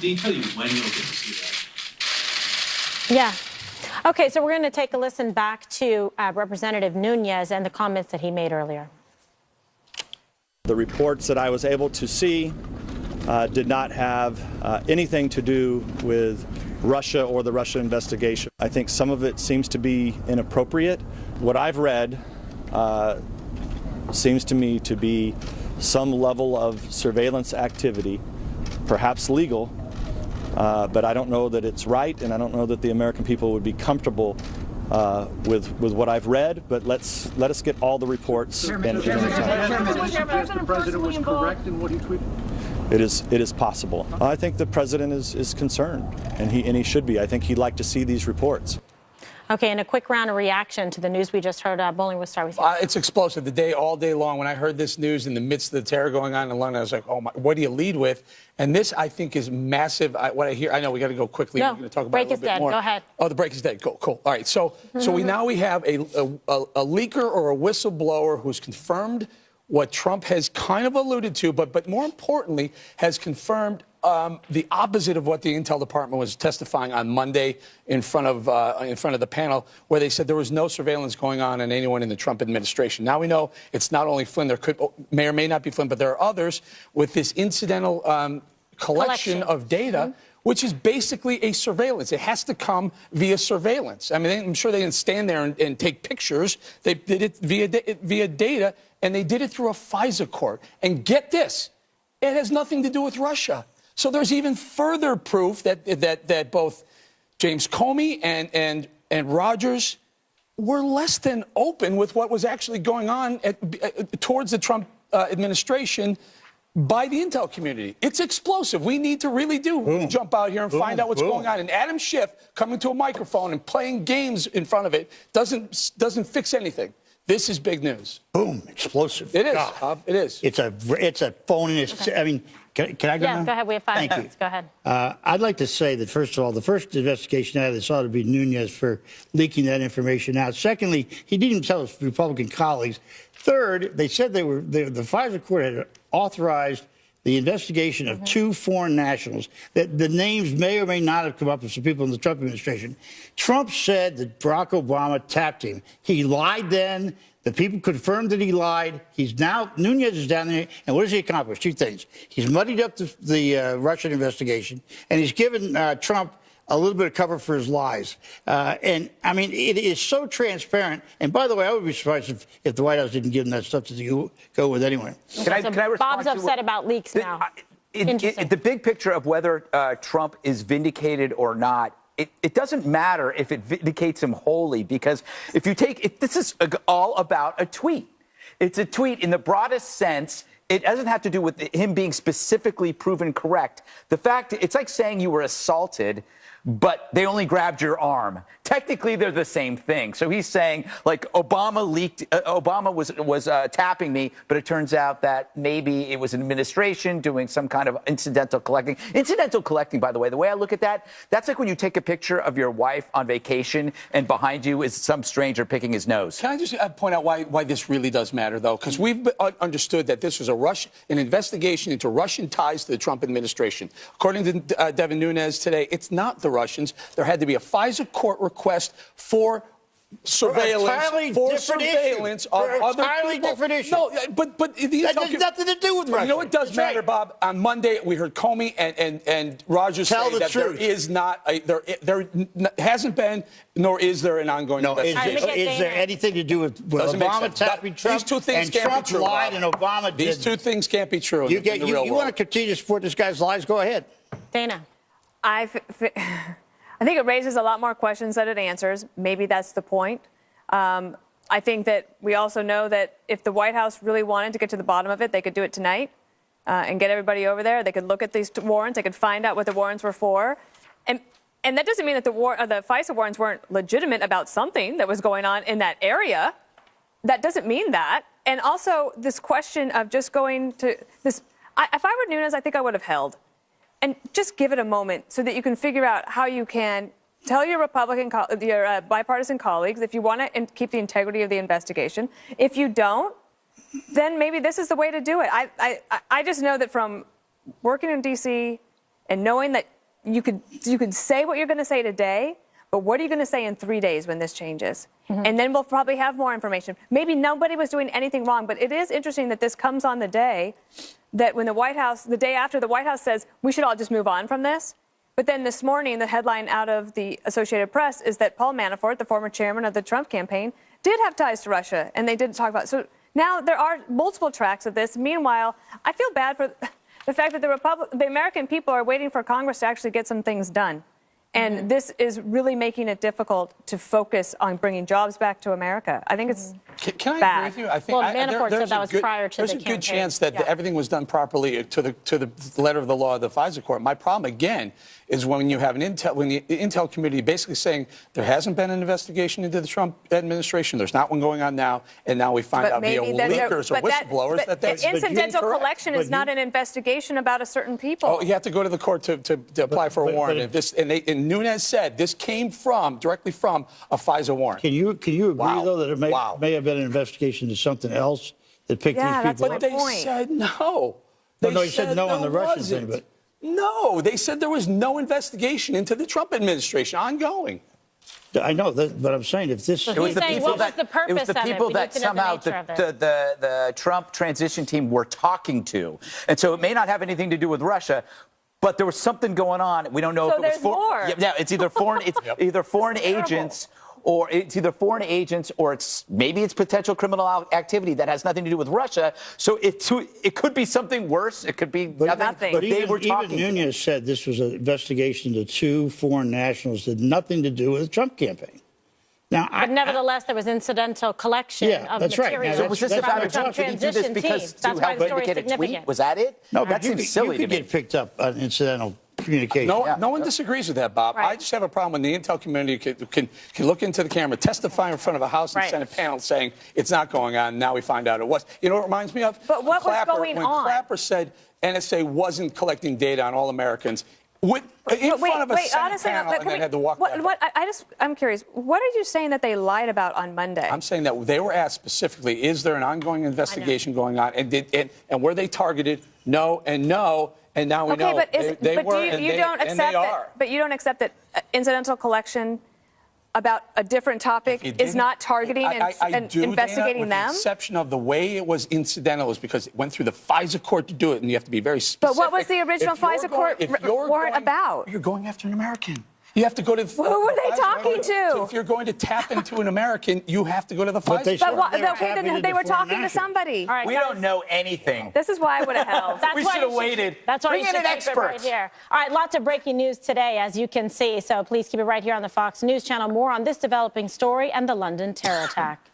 detail you when you'll get to see that. Yeah. Okay, so we're going to take a listen back to Representative Nunes and the comments that he made earlier. The reports that I was able to see did not have anything to do with Russia or the Russia investigation. I think some of it seems to be inappropriate. What I've read seems to me to be some level of surveillance activity, perhaps legal, but I don't know that it's right, and I don't know that the American people would be comfortable with what I've read. But let us get all the reports. The president was correct in what he tweeted. It is possible. I think the president is concerned, and he should be. I think he'd like to see these reports. Okay, and a quick round of reaction to the news we just heard. Bowling, we'll start with you. It's explosive. All day long. When I heard this news in the midst of the terror going on in London, I was like, oh my, what do you lead with? And this, I think, is massive. What I hear, I know we got to go quickly. No, we're going to talk about break it a is little bit dead. more. Go ahead. Oh, the break is dead. Cool. All right. So we have a leaker or a whistleblower who's confirmed what Trump has kind of alluded to, but more importantly, has confirmed the opposite of what the Intel Department was testifying on Monday in front of the panel, where they said there was no surveillance going on anyone in the Trump administration. Now we know it's not only Flynn. There may or may not be Flynn, but there are others with this incidental collection of data, which is basically a surveillance. It has to come via surveillance. I mean, I'm sure they didn't stand there and take pictures. They did it via data, and they did it through a FISA court. And get this, it has nothing to do with Russia. So there's even further proof that both James Comey and Rogers were less than open with what was actually going on towards the Trump administration by the intel community. It's explosive. We need to really jump out here and find out what's going on. And Adam Schiff coming to a microphone and playing games in front of it doesn't fix anything. This is big news. Boom! Explosive. It is. It is. It's a phone. Okay. I mean, can I go now? Yeah, go ahead. We have 5 Thank minutes. you. Go ahead. I'd like to say that, first of all, the first investigation out of this ought to be Nunes for leaking that information out. Secondly, he didn't tell his Republican colleagues. Third, they said the FISA court had authorized the investigation of 2 foreign nationals. That the names may or may not have come up with some people in the Trump administration. Trump said that Barack Obama tapped him. He lied then. The people confirmed that he lied. Nunes is down there, and what has he accomplished? 2 things. He's muddied up the Russian investigation, and he's given Trump a little bit of cover for his lies. And, I mean, it is so transparent. And, by the way, I would be surprised if the White House didn't give him that stuff to go with anyway. Can I respond Bob's upset about leaks now. The big picture of whether Trump is vindicated or not, it doesn't matter if it vindicates him wholly, because if you take it, this is all about a tweet. It's a tweet in the broadest sense. It doesn't have to do with him being specifically proven correct. The fact, it's like saying you were assaulted, but they only grabbed your arm. Technically, they're the same thing. So he's saying, like, Obama was tapping me, but it turns out that maybe it was an administration doing some kind of incidental collecting. Incidental collecting, by the way I look at that, that's like when you take a picture of your wife on vacation and behind you is some stranger picking his nose. Can I just point out why this really does matter, though? Because we've understood that this was an investigation into Russian ties to the Trump administration. According to Devin Nunes today, it's not the Russians. There had to be a FISA court request for surveillance, of other people. Different issue. No, but that has nothing to do with Russia. You know what does matter, Bob? On Monday, we heard Comey and Rogers say that there is not there hasn't been, nor is there an ongoing investigation. Is there anything to do with Obama tapping Trump? These 2 things and can't Trump be true. lied and Obama did. These 2 things can't be true. You want to continue to support this guy's lies? Go ahead. Dana. I think it raises a lot more questions than it answers. Maybe that's the point. I think that we also know that if the White House really wanted to get to the bottom of it, they could do it tonight and get everybody over there. They could look at these warrants. They could find out what the warrants were for. And that doesn't mean that the FISA warrants weren't legitimate about something that was going on in that area. That doesn't mean that. And also this question of just going to this. If I were Nunes, I think I would have held. And just give it a moment so that you can figure out how you can tell your your bipartisan colleagues if you want to keep the integrity of the investigation. If you don't, then maybe this is the way to do it. I just know that from working in D.C. and knowing that you could say what you're going to say today, but what are you going to say in 3 days when this changes? And then we'll probably have more information. Maybe nobody was doing anything wrong, but it is interesting that this comes on the day that when the White House, the day after the White House says we should all just move on from this. But then this morning, the headline out of the Associated Press is that Paul Manafort, the former chairman of the Trump campaign, did have ties to Russia, and they didn't talk about it. So now there are multiple tracks of this. Meanwhile, I feel bad for the fact that the American people are waiting for Congress to actually get some things done. And this is really making it difficult to focus on bringing jobs back to America. I think it's Can I bad. agree with you? I think Well, Manafort said that was prior to the There's a good campaign. chance that Yeah. everything was done properly to the letter of the law of the FISA court. My problem, again, is when you have when the Intel committee basically saying there hasn't been an investigation into the Trump administration, there's not one going on now, and now we find out via leakers or whistleblowers that that's incidental incorrect. collection is not an investigation about a certain people. Oh, you have to go to the court to apply for a warrant. And Nunes said this came directly from a FISA warrant. Can you agree, Wow. though, that it may have been an investigation into something else that picked Yeah, these that's people my up? They point. said no. Well, no, you said no on the there Russian thing, wasn't. but- No, they said there was no investigation into the Trump administration ongoing. I know, but I'm saying if this... He's saying, what was the purpose it was the of it? people We that need to know the somehow nature of it. the Trump transition team were talking to. And so it may not have anything to do with Russia, but there was something going on. We don't know So if it was there's more. Yeah, it's either foreign either foreign agents or maybe it's potential criminal activity that has nothing to do with Russia. So it could be something worse. It could be nothing. But they were talking. even Nunes said this was an investigation into 2 foreign nationals that had nothing to do with the Trump campaign. Now, But nevertheless, there was incidental collection Yeah, of that's right. material Now, So was this That's from about the a Trump Trump? Did he do this transition team. because to That's why help the story is indicate a tweet? significant. Was that it? no, that but you seems could, silly you to could me. get picked up on incidental communication. No one disagrees with that, Bob. Right. I just have a problem when the Intel community can look into the camera, testify in front of a House and Right. Senate panel saying it's not going on. Now we find out it was. You know what it reminds me of? But what was Clapper, going when on? Clapper said NSA wasn't collecting data on all Americans in front of a Senate honestly, panel but and then had to walk that back. I'm curious. What are you saying that they lied about on Monday? I'm saying that they were asked specifically, is there an ongoing investigation going on? And were they targeted? No and no. And now we know but they but were you don't and accept they are. But you don't accept that incidental collection about a different topic If you is didn't- not targeting I and do, investigating Dana, them? with the exception of the way it was incidental is because it went through the FISA court to do it, and you have to be very specific. But what was the original If you're FISA court if you're warrant about? You're going after an American. You have to go to. Who were they talking to? So if you're going to tap into an American, you have to go to the But they FISA said But court. they were okay, tapping then into they were foreign talking to nationals. somebody. All right, We guys. don't know anything. This is why I would have held. That's We why should you have waited. That's why Bring you in should an keep it right expert. here. All right, lots of breaking news today, as you can see. So please keep it right here on the Fox News Channel. More on this developing story and the London terror attack.